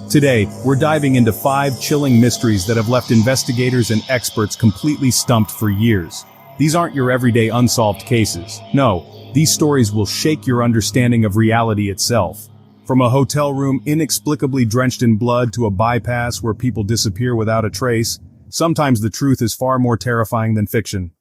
Today, we're diving into 5 chilling mysteries that have left investigators and experts completely stumped for years. These aren't your everyday unsolved cases. No, these stories will shake your understanding of reality itself. From a hotel room inexplicably drenched in blood to a bypass where people disappear without a trace, sometimes the truth is far more terrifying than fiction.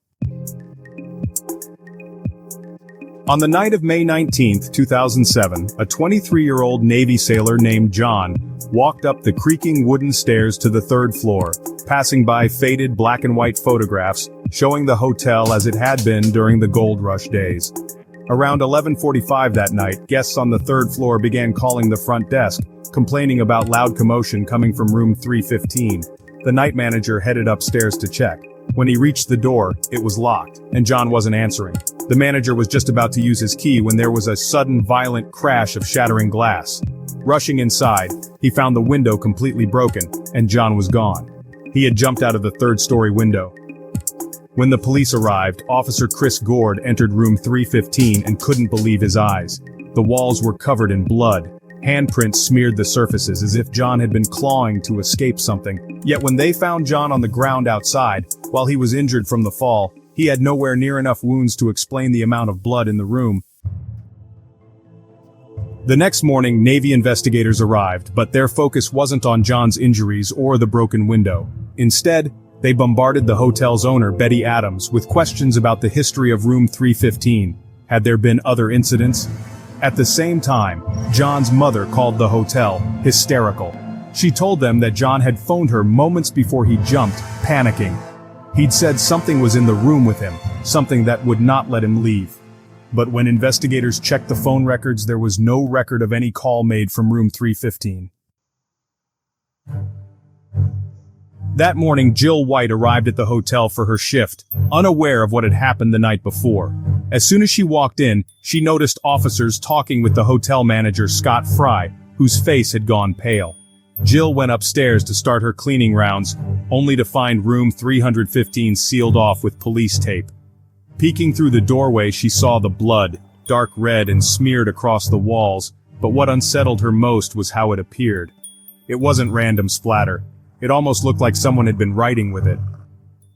On the night of May 19, 2007, a 23-year-old Navy sailor named John walked up the creaking wooden stairs to the 3rd floor, passing by faded black and white photographs showing the hotel as it had been during the gold rush days. Around 11:45 that night, guests on the 3rd floor began calling the front desk, complaining about loud commotion coming from room 315. The night manager headed upstairs to check. When he reached the door, it was locked, and John wasn't answering. The manager was just about to use his key when there was a sudden violent crash of shattering glass. Rushing inside, he found the window completely broken, and John was gone. He had jumped out of the 3rd-story window. When the police arrived, Officer Chris Gord entered room 315 and couldn't believe his eyes. The walls were covered in blood. Handprints smeared the surfaces as if John had been clawing to escape something. Yet when they found John on the ground outside, while he was injured from the fall, he had nowhere near enough wounds to explain the amount of blood in the room. The next morning, Navy investigators arrived, but their focus wasn't on John's injuries or the broken window. Instead, they bombarded the hotel's owner, Betty Adams, with questions about the history of room 315. Had there been other incidents? At the same time, John's mother called the hotel, hysterical. She told them that John had phoned her moments before he jumped, panicking. He'd said something was in the room with him, something that would not let him leave. But when investigators checked the phone records, there was no record of any call made from room 315. That morning, Jill White arrived at the hotel for her shift, unaware of what had happened the night before. As soon as she walked in, she noticed officers talking with the hotel manager, Scott Fry, whose face had gone pale. Jill went upstairs to start her cleaning rounds, only to find room 315 sealed off with police tape. Peeking through the doorway, she saw the blood, dark red and smeared across the walls, but what unsettled her most was how it appeared. It wasn't random splatter. It almost looked like someone had been writing with it.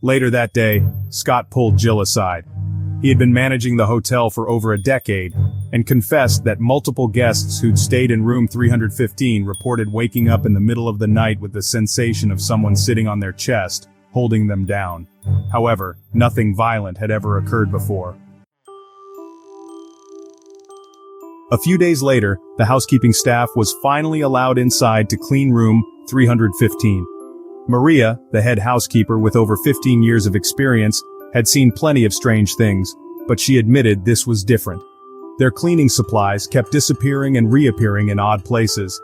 Later that day, Scott pulled Jill aside. He had been managing the hotel for over a decade, and confessed that multiple guests who'd stayed in room 315 reported waking up in the middle of the night with the sensation of someone sitting on their chest, holding them down. However, nothing violent had ever occurred before. A few days later, the housekeeping staff was finally allowed inside to clean room 315. Maria, the head housekeeper with over 15 years of experience, had seen plenty of strange things, but she admitted this was different. Their cleaning supplies kept disappearing and reappearing in odd places.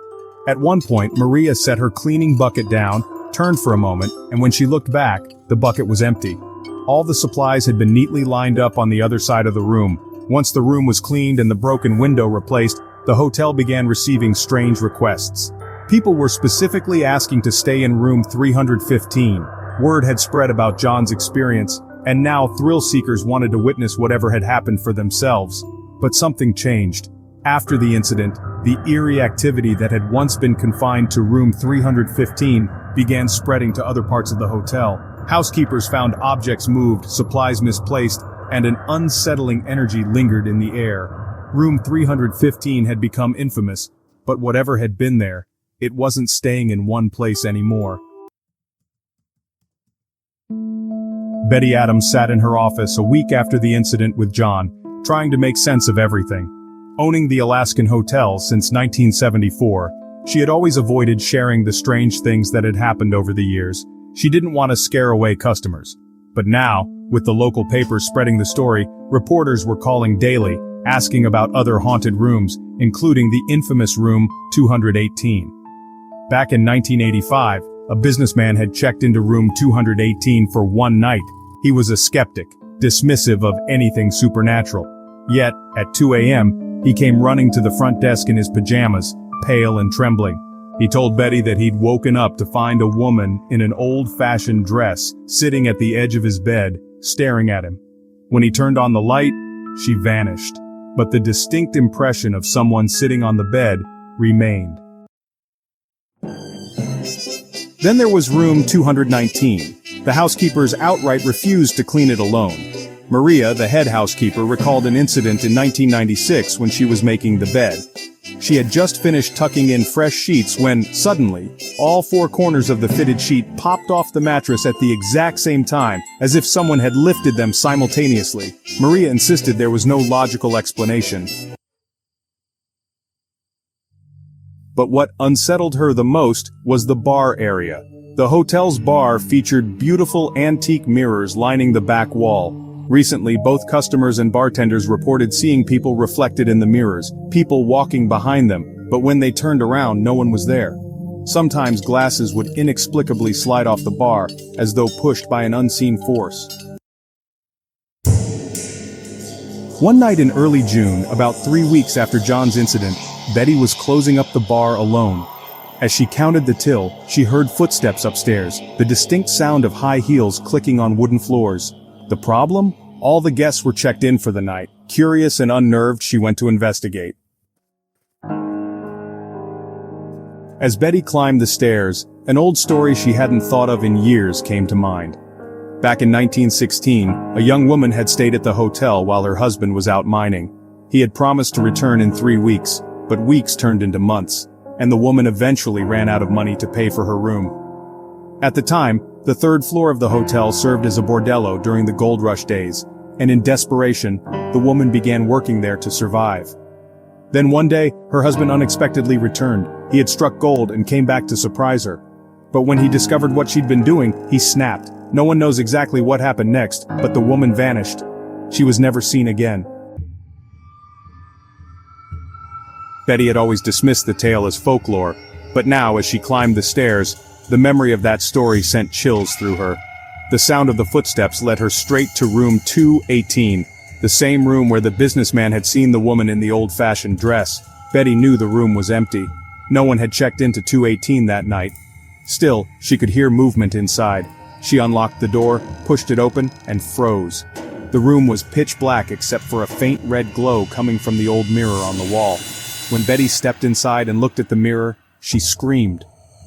At one point, Maria set her cleaning bucket down, turned for a moment, and when she looked back, the bucket was empty. All the supplies had been neatly lined up on the other side of the room. Once the room was cleaned and the broken window replaced, the hotel began receiving strange requests. People were specifically asking to stay in room 315. Word had spread about John's experience, and now thrill-seekers wanted to witness whatever had happened for themselves. But something changed. After the incident, the eerie activity that had once been confined to room 315 began spreading to other parts of the hotel. Housekeepers found objects moved, supplies misplaced, and an unsettling energy lingered in the air. Room 315 had become infamous, but whatever had been there, it wasn't staying in one place anymore. Betty Adams sat in her office a week after the incident with John, trying to make sense of everything. Owning the Alaskan hotel since 1974, she had always avoided sharing the strange things that had happened over the years. She didn't want to scare away customers. But now, with the local papers spreading the story, reporters were calling daily, asking about other haunted rooms, including the infamous room 218. Back in 1985, a businessman had checked into room 218 for one night. He was a skeptic, dismissive of anything supernatural. Yet, at 2 a.m., he came running to the front desk in his pajamas, pale and trembling. He told Betty that he'd woken up to find a woman in an old-fashioned dress sitting at the edge of his bed, staring at him. When he turned on the light, she vanished. But the distinct impression of someone sitting on the bed remained. Then there was room 219. The housekeepers outright refused to clean it alone. Maria, the head housekeeper, recalled an incident in 1996 when she was making the bed. She had just finished tucking in fresh sheets when, suddenly, all four corners of the fitted sheet popped off the mattress at the exact same time, as if someone had lifted them simultaneously. Maria insisted there was no logical explanation. But what unsettled her the most was the bar area. The hotel's bar featured beautiful antique mirrors lining the back wall. Recently, both customers and bartenders reported seeing people reflected in the mirrors, people walking behind them, but when they turned around, no one was there. Sometimes glasses would inexplicably slide off the bar, as though pushed by an unseen force. One night in early June, about 3 weeks after John's incident, Betty was closing up the bar alone. As she counted the till, she heard footsteps upstairs, the distinct sound of high heels clicking on wooden floors. The problem? All the guests were checked in for the night. Curious and unnerved, she went to investigate. As Betty climbed the stairs, an old story she hadn't thought of in years came to mind. Back in 1916, a young woman had stayed at the hotel while her husband was out mining. He had promised to return in 3 weeks, but weeks turned into months, and the woman eventually ran out of money to pay for her room. At the time, the third floor of the hotel served as a bordello during the gold rush days, and in desperation, the woman began working there to survive. Then one day, her husband unexpectedly returned. He had struck gold and came back to surprise her. But when he discovered what she'd been doing, he snapped. No one knows exactly what happened next, but the woman vanished. She was never seen again. Betty had always dismissed the tale as folklore, but now, as she climbed the stairs, the memory of that story sent chills through her. The sound of the footsteps led her straight to room 218, the same room where the businessman had seen the woman in the old-fashioned dress. Betty knew the room was empty. No one had checked into 218 that night. Still, she could hear movement inside. She unlocked the door, pushed it open, and froze. The room was pitch black except for a faint red glow coming from the old mirror on the wall. When Betty stepped inside and looked at the mirror, she screamed.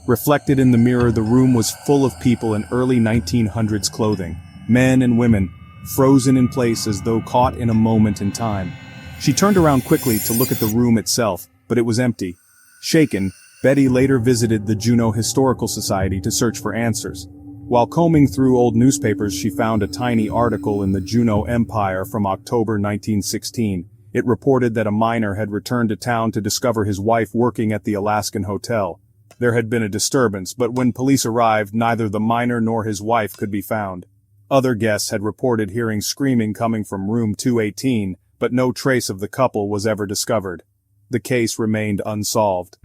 Reflected in the mirror, the room was full of people in early 1900s clothing. Men and women, frozen in place as though caught in a moment in time. She turned around quickly to look at the room itself, but it was empty. Shaken, Betty later visited the Juneau Historical Society to search for answers. While combing through old newspapers, she found a tiny article in the Juneau Empire from October 1916. It reported that a miner had returned to town to discover his wife working at the Alaskan hotel. There had been a disturbance, but when police arrived, neither the miner nor his wife could be found. Other guests had reported hearing screaming coming from room 218, but no trace of the couple was ever discovered. The case remained unsolved.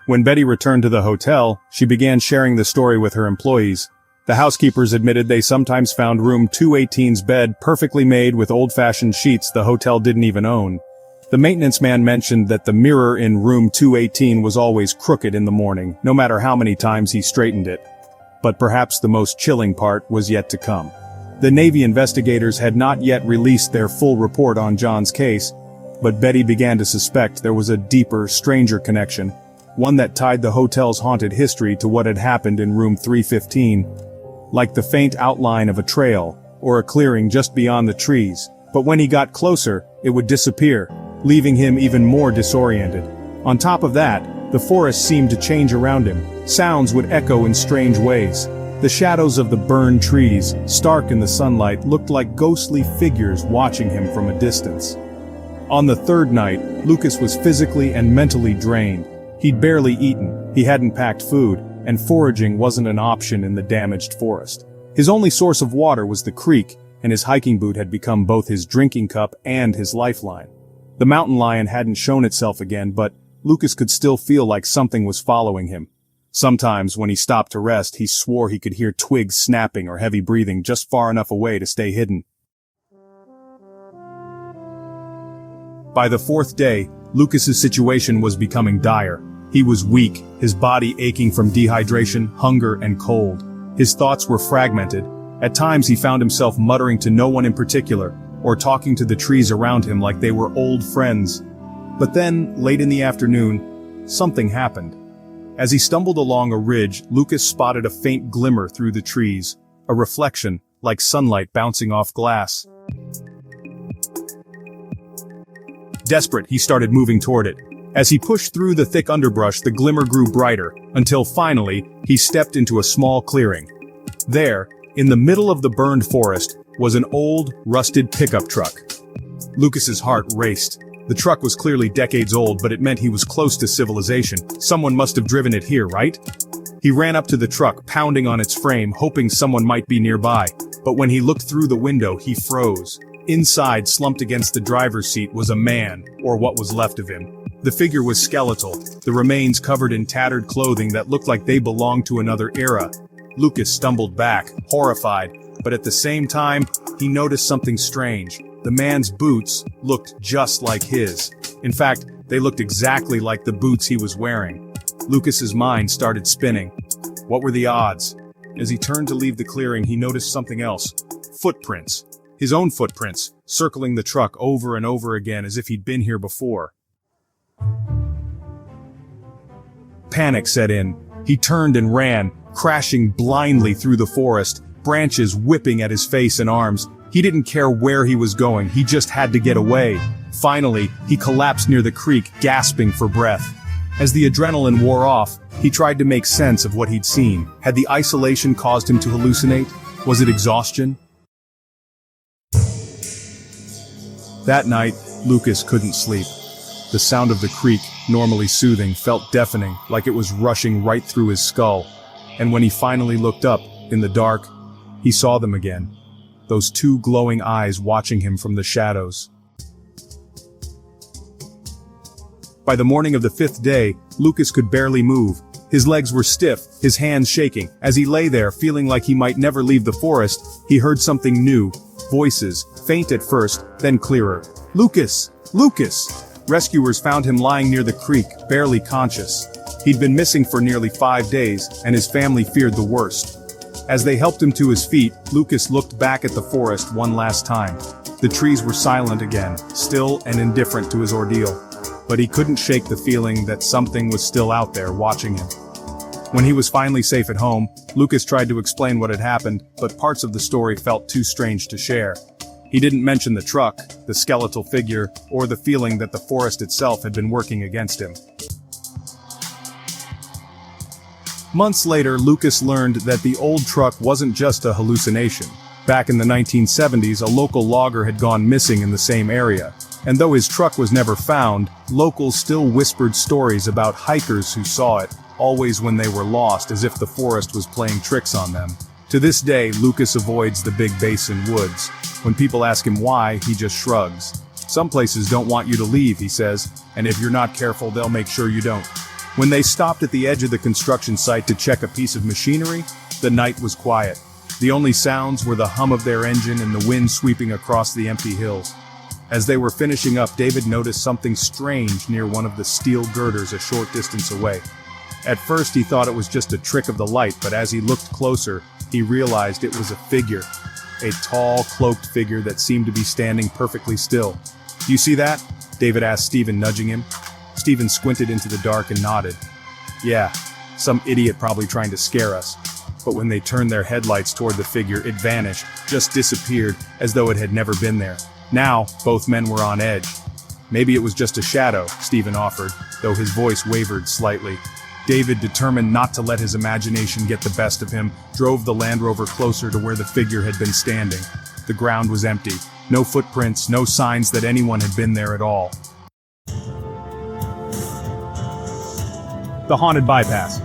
When Betty returned to the hotel, she began sharing the story with her employees. The housekeepers admitted they sometimes found room 218's bed perfectly made with old-fashioned sheets the hotel didn't even own. The maintenance man mentioned that the mirror in room 218 was always crooked in the morning, no matter how many times he straightened it. But perhaps the most chilling part was yet to come. The Navy investigators had not yet released their full report on John's case, but Betty began to suspect there was a deeper, stranger connection, one that tied the hotel's haunted history to what had happened in room 315. Like the faint outline of a trail, or a clearing just beyond the trees, but when he got closer, it would disappear, leaving him even more disoriented. On top of that, the forest seemed to change around him. Sounds would echo in strange ways. The shadows of the burned trees, stark in the sunlight, looked like ghostly figures watching him from a distance. On the third night, Lucas was physically and mentally drained. He'd barely eaten, he hadn't packed food, and foraging wasn't an option in the damaged forest. His only source of water was the creek, and his hiking boot had become both his drinking cup and his lifeline. The mountain lion hadn't shown itself again, but Lucas could still feel like something was following him. Sometimes, when he stopped to rest, he swore he could hear twigs snapping or heavy breathing just far enough away to stay hidden. By the fourth day, Lucas's situation was becoming dire. He was weak, his body aching from dehydration, hunger, and cold. His thoughts were fragmented. At times he found himself muttering to no one in particular, or talking to the trees around him like they were old friends. But then, late in the afternoon, something happened. As he stumbled along a ridge, Lucas spotted a faint glimmer through the trees, a reflection, like sunlight bouncing off glass. Desperate, he started moving toward it. As he pushed through the thick underbrush, the glimmer grew brighter, until finally, he stepped into a small clearing. There, in the middle of the burned forest, was an old, rusted pickup truck. Lucas's heart raced. The truck was clearly decades old, but it meant he was close to civilization. Someone must have driven it here, right? He ran up to the truck, pounding on its frame, hoping someone might be nearby. But when he looked through the window, he froze. Inside, slumped against the driver's seat, was a man, or what was left of him. The figure was skeletal, the remains covered in tattered clothing that looked like they belonged to another era. Lucas stumbled back, horrified, but at the same time, he noticed something strange. The man's boots looked just like his. In fact, they looked exactly like the boots he was wearing. Lucas's mind started spinning. What were the odds? As he turned to leave the clearing, he noticed something else. Footprints. His own footprints, circling the truck over and over again as if he'd been here before. Panic set in. He turned and ran, crashing blindly through the forest, branches whipping at his face and arms. He didn't care where he was going, he just had to get away. Finally, he collapsed near the creek, gasping for breath. As the adrenaline wore off, he tried to make sense of what he'd seen. Had the isolation caused him to hallucinate? Was it exhaustion? That night, Lucas couldn't sleep. The sound of the creek, normally soothing, felt deafening, like it was rushing right through his skull. And when he finally looked up, in the dark, he saw them again. Those two glowing eyes watching him from the shadows. By the morning of the 5th day, Lucas could barely move. His legs were stiff, his hands shaking. As he lay there, feeling like he might never leave the forest, he heard something new. Voices, faint at first, then clearer. "Lucas! Lucas!" Rescuers found him lying near the creek, barely conscious. He'd been missing for nearly 5 days, and his family feared the worst. As they helped him to his feet, Lucas looked back at the forest one last time. The trees were silent again, still and indifferent to his ordeal. But he couldn't shake the feeling that something was still out there watching him. When he was finally safe at home, Lucas tried to explain what had happened, but parts of the story felt too strange to share. He didn't mention the truck, the skeletal figure, or the feeling that the forest itself had been working against him. Months later, Lucas learned that the old truck wasn't just a hallucination. Back in the 1970s, a local logger had gone missing in the same area. And though his truck was never found, locals still whispered stories about hikers who saw it, always when they were lost, as if the forest was playing tricks on them. To this day, Lucas avoids the Big Basin woods. When people ask him why, he just shrugs. Some places don't want you to leave, he says, and if you're not careful, they'll make sure you don't. When they stopped at the edge of the construction site to check a piece of machinery, the night was quiet. The only sounds were the hum of their engine and the wind sweeping across the empty hills. As they were finishing up, David noticed something strange near one of the steel girders a short distance away. At first he thought it was just a trick of the light, but as he looked closer, he realized it was a figure. A tall, cloaked figure that seemed to be standing perfectly still. "You see that?" David asked Stephen, nudging him. Stephen squinted into the dark and nodded. "Yeah, some idiot probably trying to scare us." But when they turned their headlights toward the figure, it vanished, just disappeared, as though it had never been there. Now, both men were on edge. "Maybe it was just a shadow," Stephen offered, though his voice wavered slightly. David, determined not to let his imagination get the best of him, drove the Land Rover closer to where the figure had been standing. The ground was empty. No footprints, no signs that anyone had been there at all. The haunted bypass.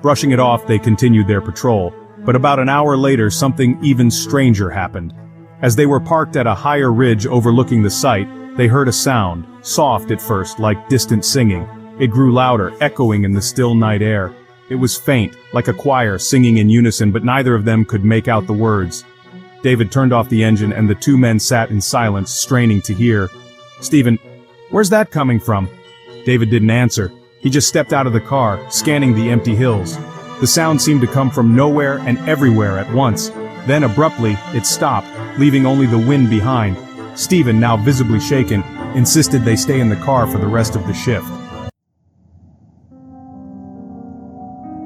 Brushing it off, they continued their patrol, but about an hour later something even stranger happened. As they were parked at a higher ridge overlooking the site, they heard a sound, soft at first, like distant singing. It grew louder, echoing in the still night air. It was faint, like a choir singing in unison, but neither of them could make out the words. David turned off the engine and the two men sat in silence, straining to hear. "Stephen, where's that coming from?" David didn't answer. He just stepped out of the car, scanning the empty hills. The sound seemed to come from nowhere and everywhere at once. Then abruptly, it stopped, leaving only the wind behind. Stephen, now visibly shaken, insisted they stay in the car for the rest of the shift.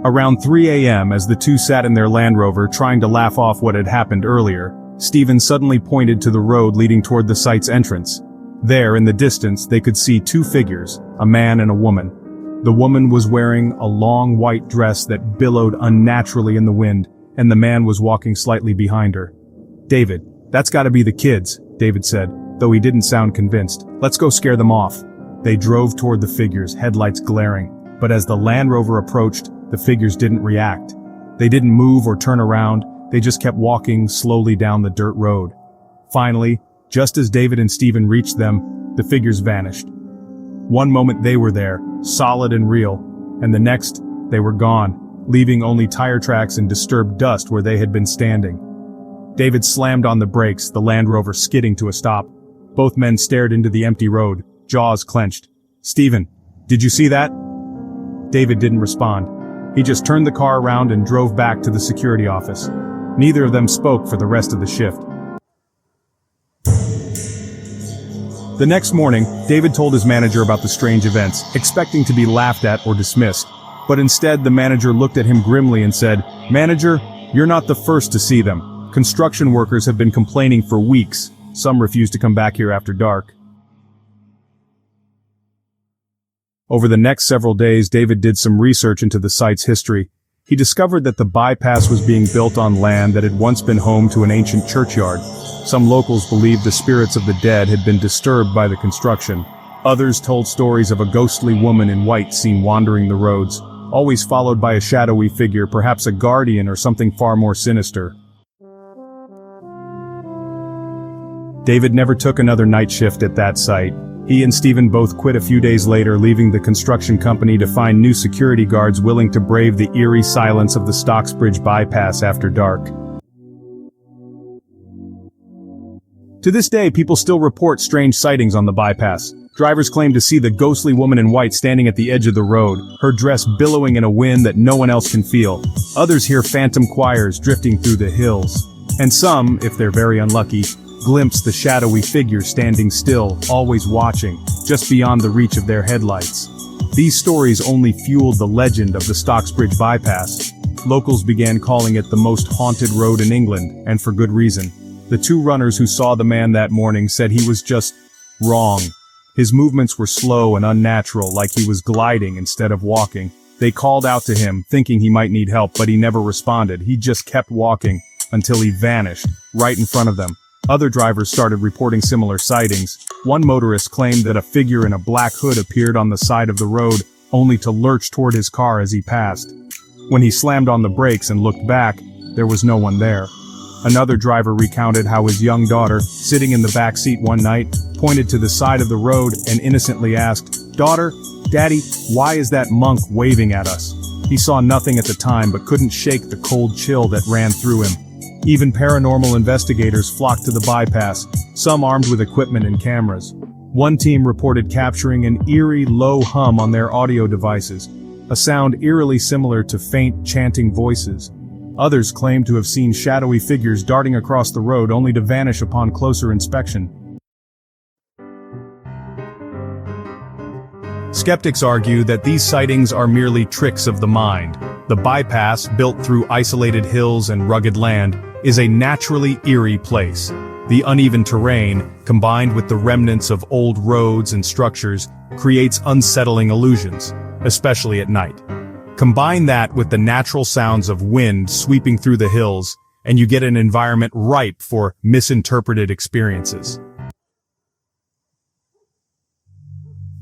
Around 3 a.m., as the two sat in their Land Rover trying to laugh off what had happened earlier, Stephen suddenly pointed to the road leading toward the site's entrance. There, in the distance, they could see two figures, a man and a woman. The woman was wearing a long white dress that billowed unnaturally in the wind, and the man was walking slightly behind her. "David, that's gotta be the kids," David said, though he didn't sound convinced. "Let's go scare them off." They drove toward the figures, headlights glaring, but as the Land Rover approached, the figures didn't react. They didn't move or turn around, they just kept walking slowly down the dirt road. Finally, just as David and Stephen reached them, the figures vanished. One moment they were there, solid and real, and the next, they were gone, leaving only tire tracks and disturbed dust where they had been standing. David slammed on the brakes, the Land Rover skidding to a stop. Both men stared into the empty road, jaws clenched. "Stephen, did you see that?" David didn't respond. He just turned the car around and drove back to the security office. Neither of them spoke for the rest of the shift. The next morning, David told his manager about the strange events, expecting to be laughed at or dismissed. But instead, the manager looked at him grimly and said, "Manager, you're not the first to see them. Construction workers have been complaining for weeks. Some refuse to come back here after dark." Over the next several days, David did some research into the site's history. He discovered that the bypass was being built on land that had once been home to an ancient churchyard. Some locals believed the spirits of the dead had been disturbed by the construction. Others told stories of a ghostly woman in white seen wandering the roads, always followed by a shadowy figure, perhaps a guardian or something far more sinister. David never took another night shift at that site. He and Stephen both quit a few days later, leaving the construction company to find new security guards willing to brave the eerie silence of the Stocksbridge bypass after dark. To this day, people still report strange sightings on the bypass. Drivers claim to see the ghostly woman in white standing at the edge of the road, her dress billowing in a wind that no one else can feel. Others hear phantom choirs drifting through the hills. And some, if they're very unlucky, glimpse the shadowy figure standing still, always watching, just beyond the reach of their headlights. These stories only fueled the legend of the Stocksbridge bypass. Locals began calling it the most haunted road in England, and for good reason. The two runners who saw the man that morning said he was just wrong. His movements were slow and unnatural, like he was gliding instead of walking. They called out to him, thinking he might need help, but he never responded. He just kept walking, until he vanished, right in front of them. Other drivers started reporting similar sightings. One motorist claimed that a figure in a black hood appeared on the side of the road, only to lurch toward his car as he passed. When he slammed on the brakes and looked back, there was no one there. Another driver recounted how his young daughter, sitting in the back seat one night, pointed to the side of the road and innocently asked, "Daughter, Daddy, why is that monk waving at us?" He saw nothing at the time but couldn't shake the cold chill that ran through him. Even paranormal investigators flocked to the bypass, some armed with equipment and cameras. One team reported capturing an eerie, low hum on their audio devices, a sound eerily similar to faint, chanting voices. Others claimed to have seen shadowy figures darting across the road only to vanish upon closer inspection. Skeptics argue that these sightings are merely tricks of the mind. The bypass, built through isolated hills and rugged land, is a naturally eerie place. The uneven terrain, combined with the remnants of old roads and structures, creates unsettling illusions, especially at night. Combine that with the natural sounds of wind sweeping through the hills, and you get an environment ripe for misinterpreted experiences.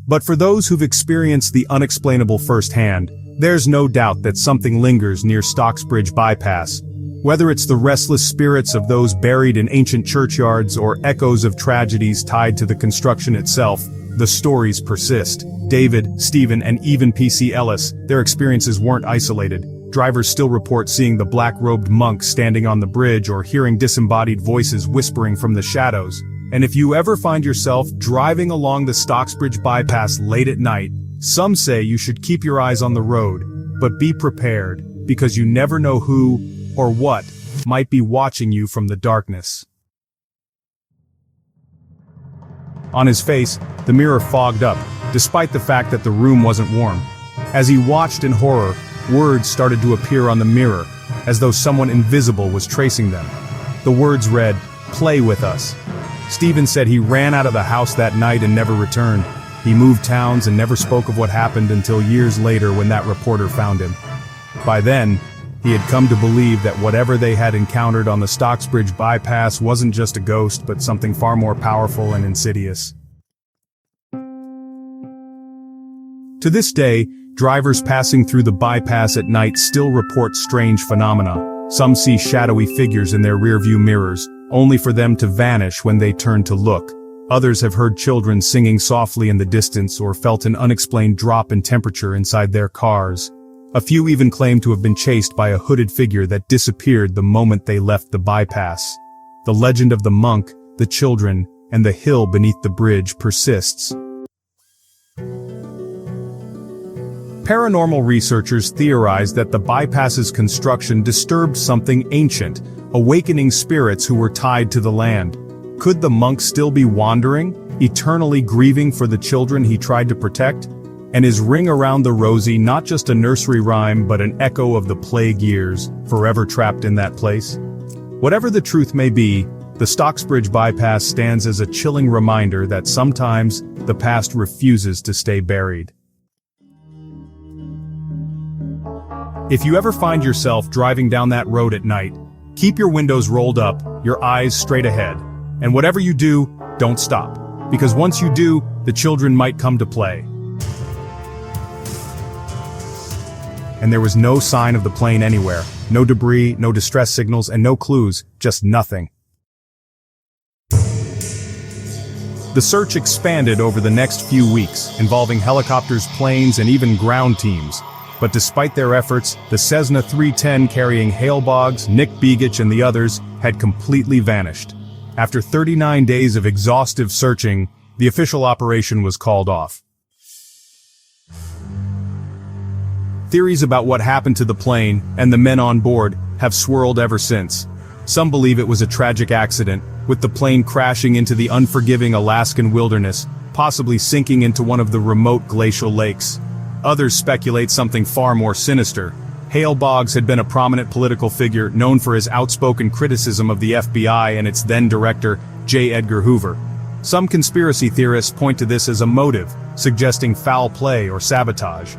But for those who've experienced the unexplainable firsthand, there's no doubt that something lingers near Stocksbridge bypass. Whether it's the restless spirits of those buried in ancient churchyards or echoes of tragedies tied to the construction itself, the stories persist. David, Stephen, and even PC Ellis, their experiences weren't isolated. Drivers still report seeing the black-robed monk standing on the bridge or hearing disembodied voices whispering from the shadows. And if you ever find yourself driving along the Stocksbridge bypass late at night, some say you should keep your eyes on the road, but be prepared, because you never know who or what might be watching you from the darkness. On his face, the mirror fogged up, despite the fact that the room wasn't warm. As he watched in horror, words started to appear on the mirror, as though someone invisible was tracing them. The words read, "Play with us." Steven said he ran out of the house that night and never returned. He moved towns and never spoke of what happened until years later when that reporter found him. By then, he had come to believe that whatever they had encountered on the Stocksbridge bypass wasn't just a ghost, but something far more powerful and insidious. To this day, drivers passing through the bypass at night still report strange phenomena. Some see shadowy figures in their rearview mirrors, only for them to vanish when they turn to look. Others have heard children singing softly in the distance or felt an unexplained drop in temperature inside their cars. A few even claim to have been chased by a hooded figure that disappeared the moment they left the bypass. The legend of the monk, the children, and the hill beneath the bridge persists. Paranormal researchers theorize that the bypass's construction disturbed something ancient, awakening spirits who were tied to the land. Could the monk still be wandering, eternally grieving for the children he tried to protect? And is Ring Around the Rosie not just a nursery rhyme but an echo of the plague years, forever trapped in that place? Whatever the truth may be, the Stocksbridge bypass stands as a chilling reminder that sometimes the past refuses to stay buried. If you ever find yourself driving down that road at night, keep your windows rolled up, your eyes straight ahead. And whatever you do, don't stop. Because once you do, the children might come to play. And there was no sign of the plane anywhere. No debris, no distress signals, and no clues, just nothing. The search expanded over the next few weeks, involving helicopters, planes, and even ground teams. But despite their efforts, the Cessna 310 carrying Hale Boggs, Nick Begich, and the others had completely vanished. After 39 days of exhaustive searching, the official operation was called off. Theories about what happened to the plane and the men on board have swirled ever since. Some believe it was a tragic accident, with the plane crashing into the unforgiving Alaskan wilderness, possibly sinking into one of the remote glacial lakes. Others speculate something far more sinister. Hale Boggs had been a prominent political figure known for his outspoken criticism of the FBI and its then-director, J. Edgar Hoover. Some conspiracy theorists point to this as a motive, suggesting foul play or sabotage.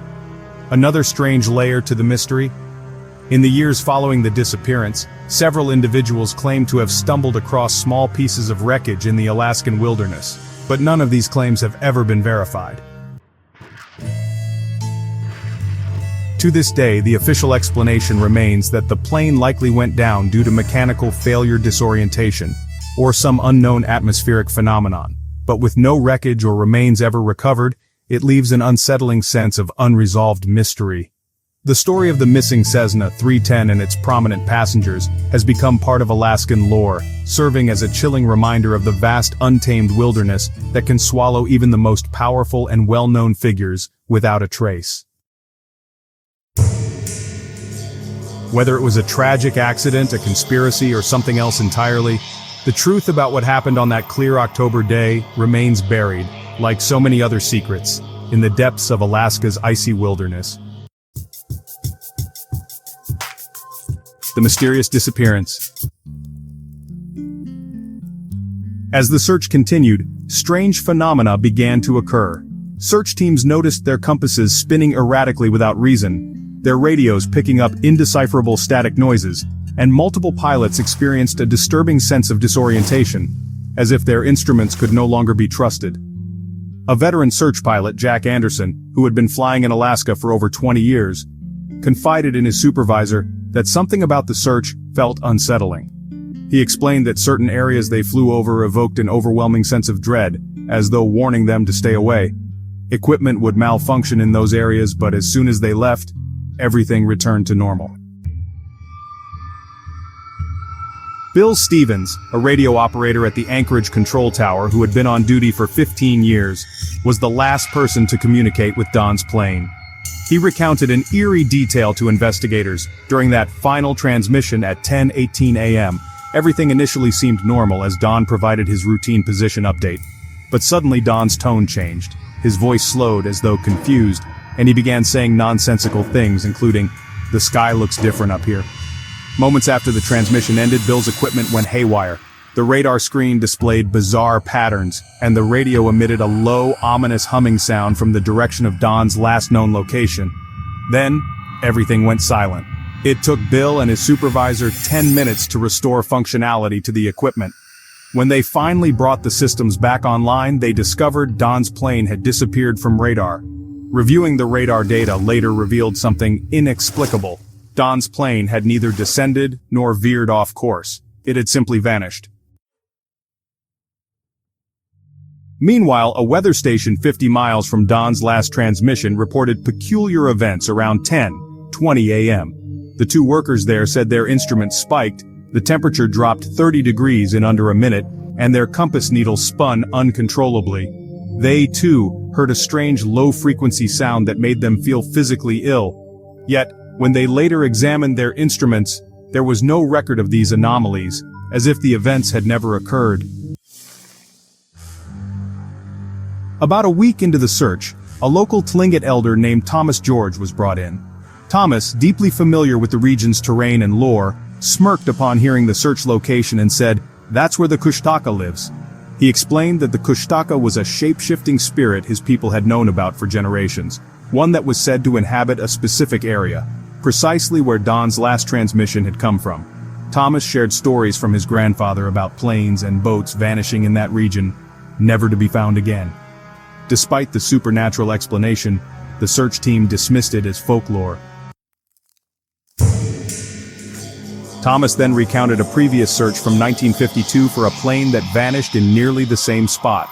Another strange layer to the mystery? In the years following the disappearance, several individuals claim to have stumbled across small pieces of wreckage in the Alaskan wilderness, but none of these claims have ever been verified. To this day, the official explanation remains that the plane likely went down due to mechanical failure disorientation, or some unknown atmospheric phenomenon. But with no wreckage or remains ever recovered, it leaves an unsettling sense of unresolved mystery. The story of the missing Cessna 310 and its prominent passengers has become part of Alaskan lore, serving as a chilling reminder of the vast untamed wilderness that can swallow even the most powerful and well-known figures without a trace. Whether it was a tragic accident, a conspiracy, or something else entirely, the truth about what happened on that clear October day remains buried, like so many other secrets, in the depths of Alaska's icy wilderness. The mysterious disappearance. As the search continued, strange phenomena began to occur. Search teams noticed their compasses spinning erratically without reason, their radios picking up indecipherable static noises, and multiple pilots experienced a disturbing sense of disorientation, as if their instruments could no longer be trusted. A veteran search pilot, Jack Anderson, who had been flying in Alaska for over 20 years, confided in his supervisor that something about the search felt unsettling. He explained that certain areas they flew over evoked an overwhelming sense of dread, as though warning them to stay away. Equipment would malfunction in those areas, but as soon as they left, everything returned to normal. Bill Stevens, a radio operator at the Anchorage Control Tower who had been on duty for 15 years, was the last person to communicate with Don's plane. He recounted an eerie detail to investigators. During that final transmission at 10:18 a.m., everything initially seemed normal as Don provided his routine position update. But suddenly Don's tone changed. His voice slowed as though confused, and he began saying nonsensical ththings, including, "The sky looks different up here." Moments after the transmission ended, Bill's equipment went haywire. The radar screen displayed bizarre patterns, and the radio emitted a low, ominous humming sound from the direction of Don's last known location. Then, everything went silent. It took Bill and his supervisor 10 minutes to restore functionality to the equipment. When they finally brought the systems back online, they discovered Don's plane had disappeared from radar. Reviewing the radar data later revealed something inexplicable. Don's plane had neither descended nor veered off course. It had simply vanished. Meanwhile, a weather station 50 miles from Don's last transmission reported peculiar events around 10:20 a.m. The two workers there said their instruments spiked, the temperature dropped 30 degrees in under a minute, and their compass needle spun uncontrollably. They, too, heard a strange low-frequency sound that made them feel physically ill. Yet, when they later examined their instruments, there was no record of these anomalies, as if the events had never occurred. About a week into the search, a local Tlingit elder named Thomas George was brought in. Thomas, deeply familiar with the region's terrain and lore, smirked upon hearing the search location and said, "That's where the Kushtaka lives." He explained that the Kushtaka was a shape-shifting spirit his people had known about for generations, one that was said to inhabit a specific area, precisely where Don's last transmission had come from. Thomas shared stories from his grandfather about planes and boats vanishing in that region, never to be found again. Despite the supernatural explanation, the search team dismissed it as folklore. Thomas then recounted a previous search from 1952 for a plane that vanished in nearly the same spot.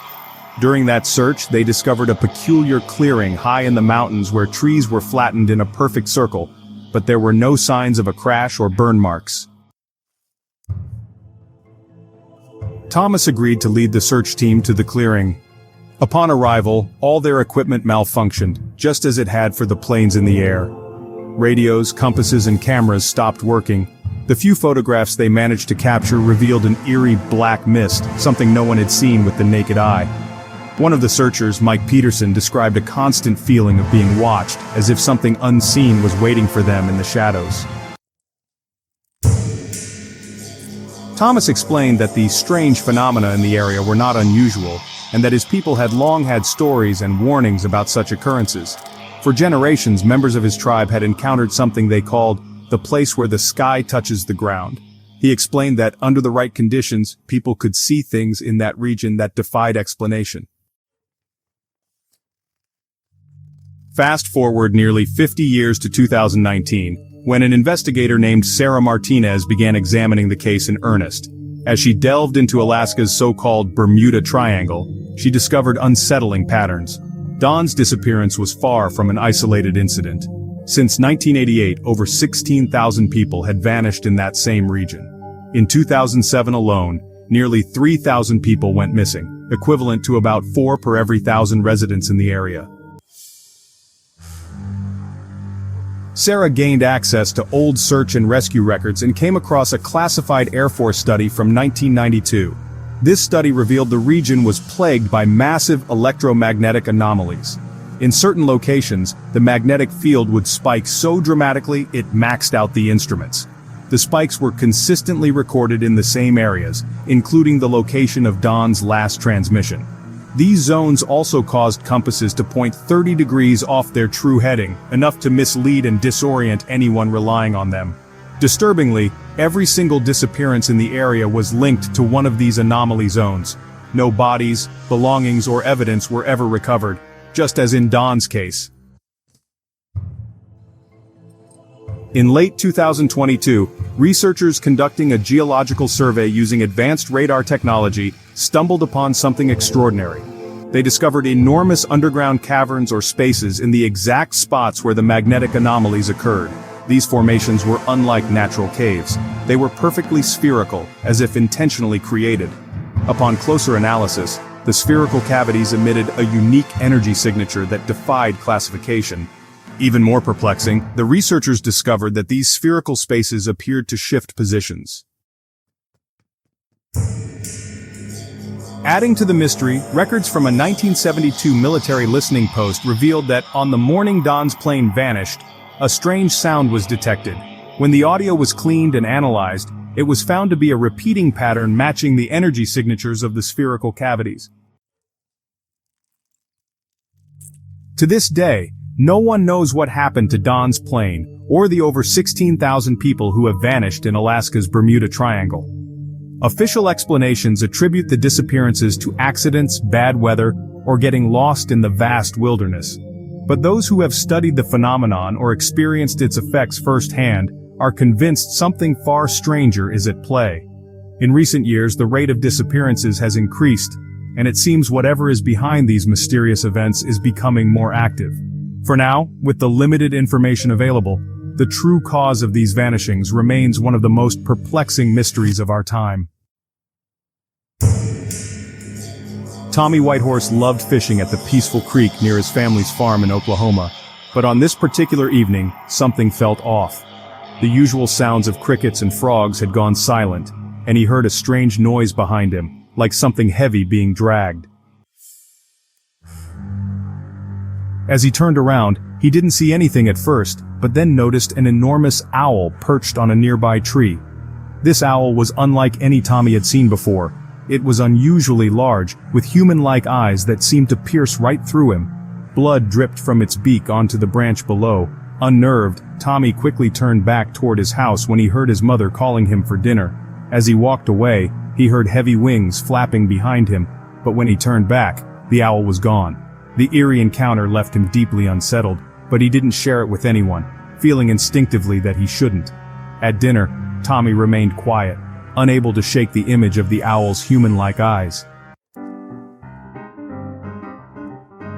During that search, they discovered a peculiar clearing high in the mountains where trees were flattened in a perfect circle, but there were no signs of a crash or burn marks. Thomas agreed to lead the search team to the clearing. Upon arrival, all their equipment malfunctioned, just as it had for the planes in the air. Radios, compasses, and cameras stopped working. The few photographs they managed to capture revealed an eerie black mist, something no one had seen with the naked eye. One of the searchers, Mike Peterson, described a constant feeling of being watched, as if something unseen was waiting for them in the shadows. Thomas explained that the strange phenomena in the area were not unusual, and that his people had long had stories and warnings about such occurrences. For generations, members of his tribe had encountered something they called the place where the sky touches the ground. He explained that, under the right conditions, people could see things in that region that defied explanation. Fast forward nearly 50 years to 2019, when an investigator named Sarah Martinez began examining the case in earnest. As she delved into Alaska's so-called Bermuda Triangle, she discovered unsettling patterns. Don's disappearance was far from an isolated incident. Since 1988, over 16,000 people had vanished in that same region. In 2007 alone, nearly 3,000 people went missing, equivalent to about 4 per every 1,000 residents in the area. Sarah gained access to old search and rescue records and came across a classified Air Force study from 1992. This study revealed the region was plagued by massive electromagnetic anomalies. In certain locations, the magnetic field would spike so dramatically it maxed out the instruments. The spikes were consistently recorded in the same areas, including the location of Don's last transmission. These zones also caused compasses to point 30 degrees off their true heading, enough to mislead and disorient anyone relying on them. Disturbingly, every single disappearance in the area was linked to one of these anomaly zones. No bodies, belongings, or evidence were ever recovered, just as in Don's case. In late 2022, researchers conducting a geological survey using advanced radar technology stumbled upon something extraordinary. They discovered enormous underground caverns or spaces in the exact spots where the magnetic anomalies occurred. These formations were unlike natural caves. They were perfectly spherical, as if intentionally created. Upon closer analysis, the spherical cavities emitted a unique energy signature that defied classification. Even more perplexing, the researchers discovered that these spherical spaces appeared to shift positions. Adding to the mystery, records from a 1972 military listening post revealed that on the morning Don's plane vanished, a strange sound was detected. When the audio was cleaned and analyzed, it was found to be a repeating pattern matching the energy signatures of the spherical cavities. To this day, no one knows what happened to Don's plane, or the over 16,000 people who have vanished in Alaska's Bermuda Triangle. Official explanations attribute the disappearances to accidents, bad weather, or getting lost in the vast wilderness. But those who have studied the phenomenon or experienced its effects firsthand are convinced something far stranger is at play. In recent years, the rate of disappearances has increased, and it seems whatever is behind these mysterious events is becoming more active. For now, with the limited information available, the true cause of these vanishings remains one of the most perplexing mysteries of our time. Tommy Whitehorse loved fishing at the peaceful creek near his family's farm in Oklahoma, but on this particular evening, something felt off. The usual sounds of crickets and frogs had gone silent, and he heard a strange noise behind him, like something heavy being dragged. As he turned around, he didn't see anything at first, but then noticed an enormous owl perched on a nearby tree. This owl was unlike any Tommy had seen before. It was unusually large, with human-like eyes that seemed to pierce right through him. Blood dripped from its beak onto the branch below. Unnerved, Tommy quickly turned back toward his house when he heard his mother calling him for dinner. As he walked away, he heard heavy wings flapping behind him, but when he turned back, the owl was gone. The eerie encounter left him deeply unsettled, but he didn't share it with anyone, feeling instinctively that he shouldn't. At dinner, Tommy remained quiet, unable to shake the image of the owl's human-like eyes.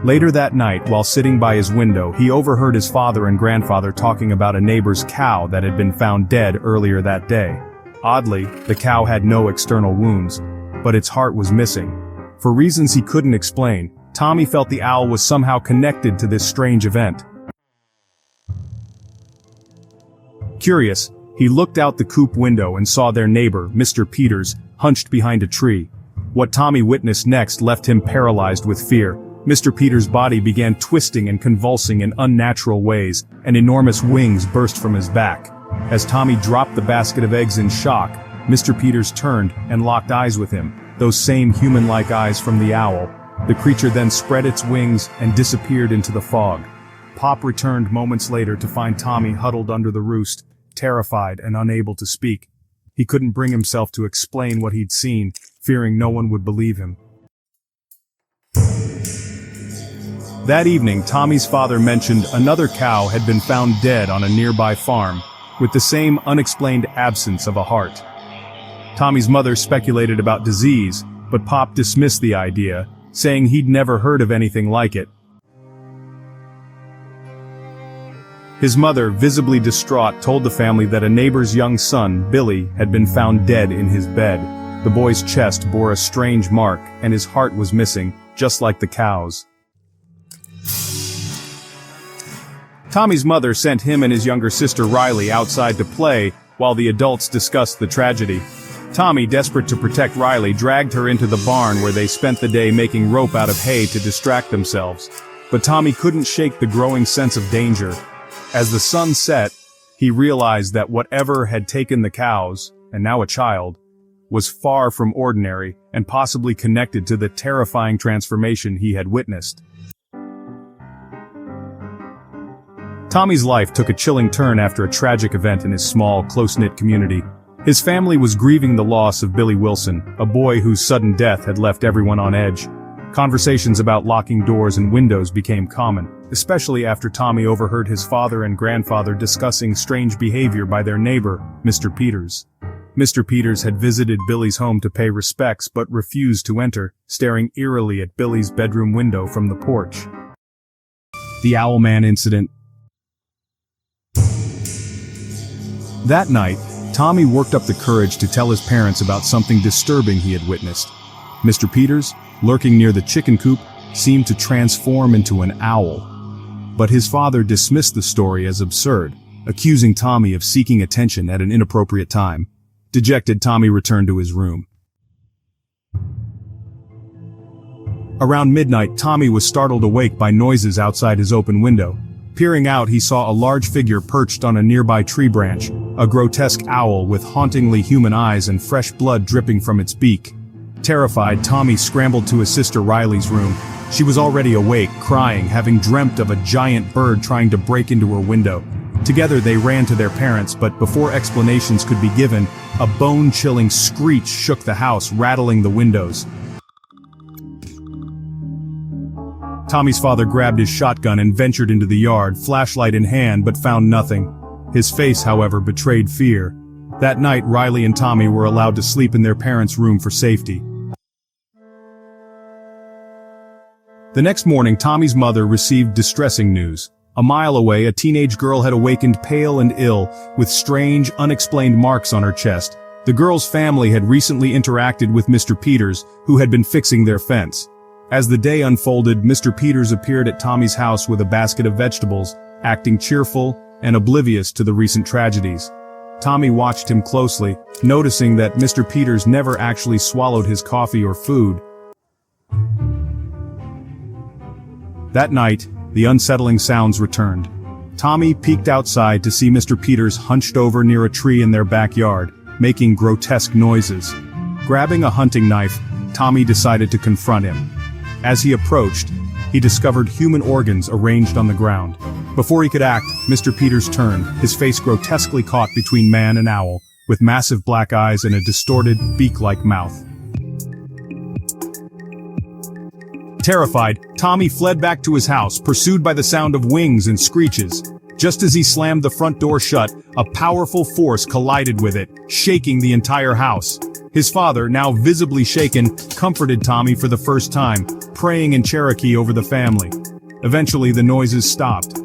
Later that night, while sitting by his window, he overheard his father and grandfather talking about a neighbor's cow that had been found dead earlier that day. Oddly, the cow had no external wounds, but its heart was missing. For reasons he couldn't explain, Tommy felt the owl was somehow connected to this strange event. Curious, he looked out the coop window and saw their neighbor, Mr. Peters, hunched behind a tree. What Tommy witnessed next left him paralyzed with fear. Mr. Peters' body began twisting and convulsing in unnatural ways, and enormous wings burst from his back. As Tommy dropped the basket of eggs in shock, Mr. Peters turned and locked eyes with him, those same human-like eyes from the owl. The creature then spread its wings and disappeared into the fog. Pop returned moments later to find Tommy huddled under the roost, terrified and unable to speak. He couldn't bring himself to explain what he'd seen, fearing no one would believe him. That evening, Tommy's father mentioned another cow had been found dead on a nearby farm, with the same unexplained absence of a heart. Tommy's mother speculated about disease, but Pop dismissed the idea, saying he'd never heard of anything like it. His mother, visibly distraught, told the family that a neighbor's young son, Billy, had been found dead in his bed. The boy's chest bore a strange mark, and his heart was missing, just like the cow's. Tommy's mother sent him and his younger sister Riley outside to play while the adults discussed the tragedy. Tommy, desperate to protect Riley, dragged her into the barn where they spent the day making rope out of hay to distract themselves. But Tommy couldn't shake the growing sense of danger. As the sun set, he realized that whatever had taken the cows, and now a child, was far from ordinary and possibly connected to the terrifying transformation he had witnessed. Tommy's life took a chilling turn after a tragic event in his small, close-knit community. His family was grieving the loss of Billy Wilson, a boy whose sudden death had left everyone on edge. Conversations about locking doors and windows became common, especially after Tommy overheard his father and grandfather discussing strange behavior by their neighbor, Mr. Peters. Mr. Peters had visited Billy's home to pay respects but refused to enter, staring eerily at Billy's bedroom window from the porch. The Owl Man incident. That night, Tommy worked up the courage to tell his parents about something disturbing he had witnessed. Mr. Peters, lurking near the chicken coop, seemed to transform into an owl. But his father dismissed the story as absurd, accusing Tommy of seeking attention at an inappropriate time. Dejected, Tommy returned to his room. Around midnight, Tommy was startled awake by noises outside his open window. Peering out, he saw a large figure perched on a nearby tree branch, a grotesque owl with hauntingly human eyes and fresh blood dripping from its beak. Terrified, Tommy scrambled to his sister Riley's room. She was already awake, crying, having dreamt of a giant bird trying to break into her window. Together they ran to their parents, but before explanations could be given, a bone-chilling screech shook the house, rattling the windows. Tommy's father grabbed his shotgun and ventured into the yard, flashlight in hand, but found nothing. His face, however, betrayed fear. That night, Riley and Tommy were allowed to sleep in their parents' room for safety. The next morning, Tommy's mother received distressing news. A mile away, a teenage girl had awakened pale and ill, with strange, unexplained marks on her chest. The girl's family had recently interacted with Mr. Peters, who had been fixing their fence. As the day unfolded, Mr. Peters appeared at Tommy's house with a basket of vegetables, acting cheerful and oblivious to the recent tragedies. Tommy watched him closely, noticing that Mr. Peters never actually swallowed his coffee or food. That night, the unsettling sounds returned. Tommy peeked outside to see Mr. Peters hunched over near a tree in their backyard, making grotesque noises. Grabbing a hunting knife, Tommy decided to confront him. As he approached, he discovered human organs arranged on the ground. Before he could act, Mr. Peters turned, his face grotesquely caught between man and owl, with massive black eyes and a distorted, beak-like mouth. Terrified, Tommy fled back to his house, pursued by the sound of wings and screeches. Just as he slammed the front door shut, a powerful force collided with it, shaking the entire house. His father, now visibly shaken, comforted Tommy for the first time, praying in Cherokee over the family. Eventually, the noises stopped.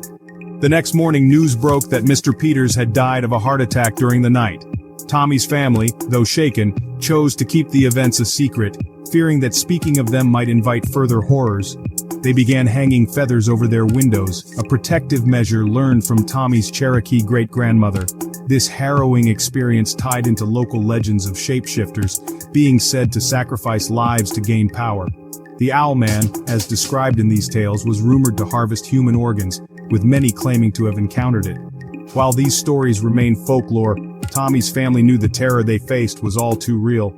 The next morning, news broke that Mr. Peters had died of a heart attack during the night. Tommy's family, though shaken, chose to keep the events a secret, fearing that speaking of them might invite further horrors. They began hanging feathers over their windows, a protective measure learned from Tommy's Cherokee great-grandmother. This harrowing experience tied into local legends of shapeshifters, being said to sacrifice lives to gain power. The Owl Man, as described in these tales, was rumored to harvest human organs, with many claiming to have encountered it. While these stories remain folklore, Tommy's family knew the terror they faced was all too real.